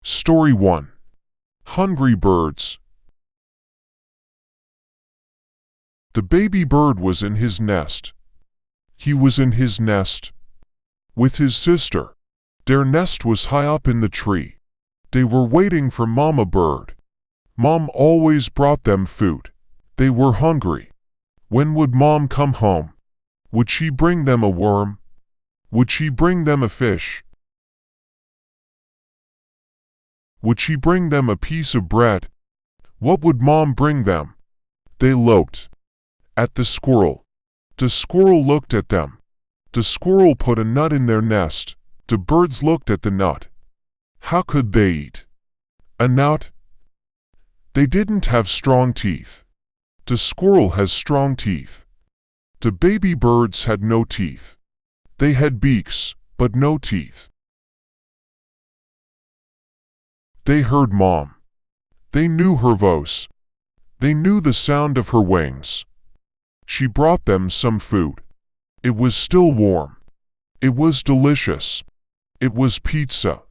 Story 1. Hungry Birds. The baby bird was in his nest. He was in his nest with his sister. Their nest was high up in the tree. They were waiting for Mama Bird. Mom always brought them food. They were hungry. When would Mom come home? Would she bring them a worm? Would she bring them a fish? Would she bring them a piece of bread? What would Mom bring them? They looked at the squirrel. The squirrel looked at them. The squirrel put a nut in their nest. The birds looked at the nut. How could they eat a nut? They didn't have strong teeth. The squirrel has strong teeth. The baby birds had no teeth. They had beaks, but no teeth. They heard Mom. They knew her voice. They knew the sound of her wings. She brought them some food. It was still warm. It was delicious. It was pizza.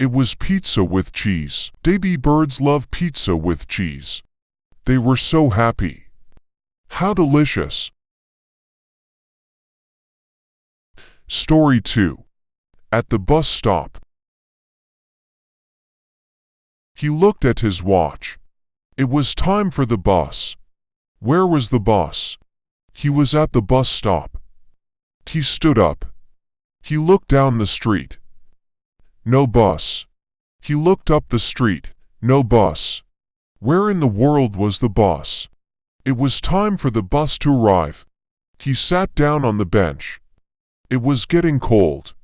It was pizza with cheese. Baby birds love pizza with cheese. They were so happy. How delicious. Story 2. At the bus stop. He looked at his watch. It was time for the bus. Where was the bus? He was at the bus stop. He stood up. He looked down the street. No bus. He looked up the street. No bus. Where in the world was the bus? It was time for the bus to arrive. He sat down on the bench. It was getting cold.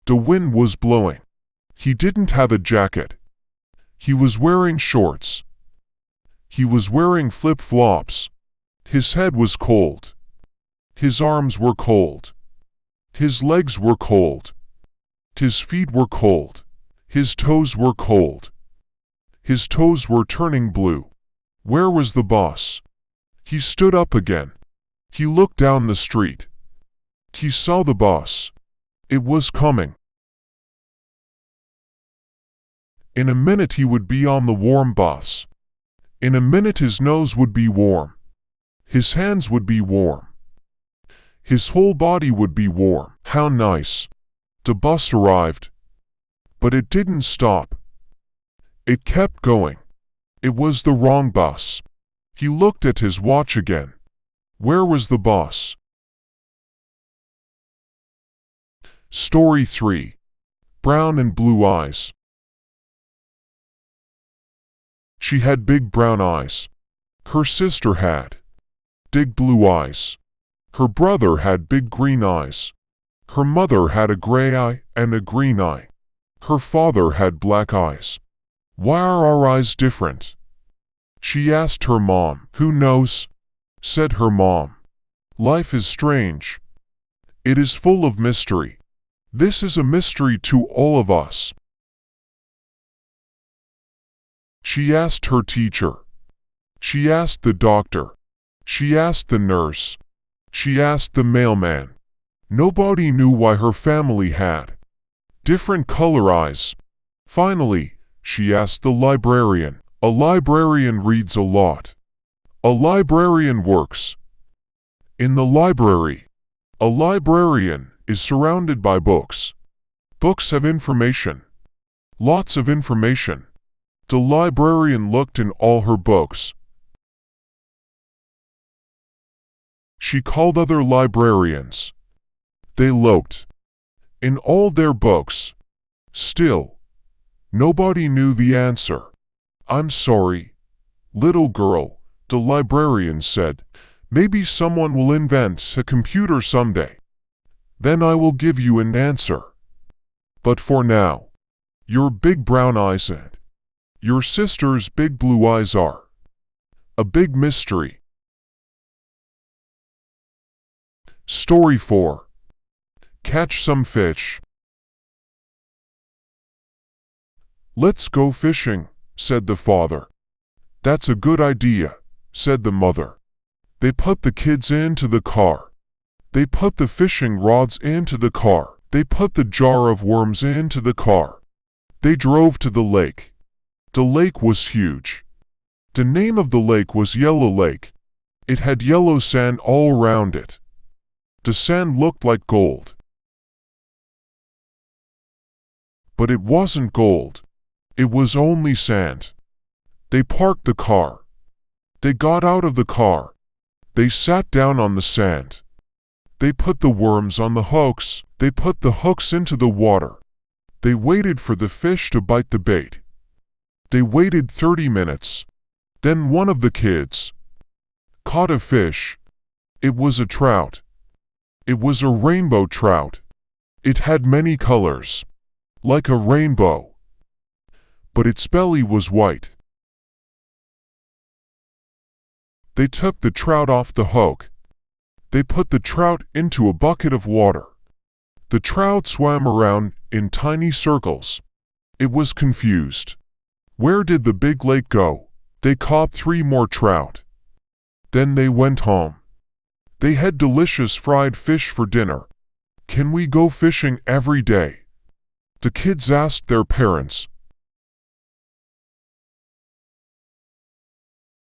The wind was blowing. He didn't have a jacket. He was wearing shorts. He was wearing flip-flops. His head was cold. His arms were cold. His legs were cold. His feet were cold. His toes were cold. His toes were turning blue. Where was the bus? He stood up again. He looked down the street. He saw the bus. It was coming. In a minute he would be on the warm bus. In a minute his nose would be warm. His hands would be warm. His whole body would be warm. How nice. The bus arrived. But it didn't stop. It kept going. It was the wrong bus. He looked at his watch again. Where was the bus? Story 3. Brown and Blue Eyes. She had big brown eyes. Her sister had big blue eyes. Her brother had big green eyes. Her mother had a gray eye and a green eye. Her father had black eyes. Why are our eyes different? She asked her mom. Who knows? Said her mom. Life is strange. It is full of mystery. This is a mystery to all of us. She asked her teacher. She asked the doctor. She asked the nurse. She asked the mailman. Nobody knew why her family had different color eyes. Finally, she asked the librarian. A librarian reads a lot. A librarian works in the library. A librarian is surrounded by books. Books have information. Lots of information. The librarian looked in all her books. She called other librarians. They looked in all their books. Still, nobody knew the answer. I'm sorry, little girl, the librarian said. Maybe someone will invent a computer someday. Then I will give you an answer. But for now, your big brown eyes and your sister's big blue eyes are a big mystery. Story 4. Catch some fish. Let's go fishing, said the father. That's a good idea, said the mother. They put the kids into the car. They put the fishing rods into the car. They put the jar of worms into the car. They drove to the lake. The lake was huge. The name of the lake was Yellow Lake. It had yellow sand all around it. The sand looked like gold. But it wasn't gold. It was only sand. They parked the car. They got out of the car. They sat down on the sand. They put the worms on the hooks. They put the hooks into the water. They waited for the fish to bite the bait. They waited 30 minutes. Then one of the kids caught a fish. It was a trout. It was a rainbow trout. It had many colors, like a rainbow. But its belly was white. They took the trout off the hook. They put the trout into a bucket of water. The trout swam around in tiny circles. It was confused. Where did the big lake go? They caught 3 more trout. Then they went home. They had delicious fried fish for dinner. Can we go fishing every day? The kids asked their parents.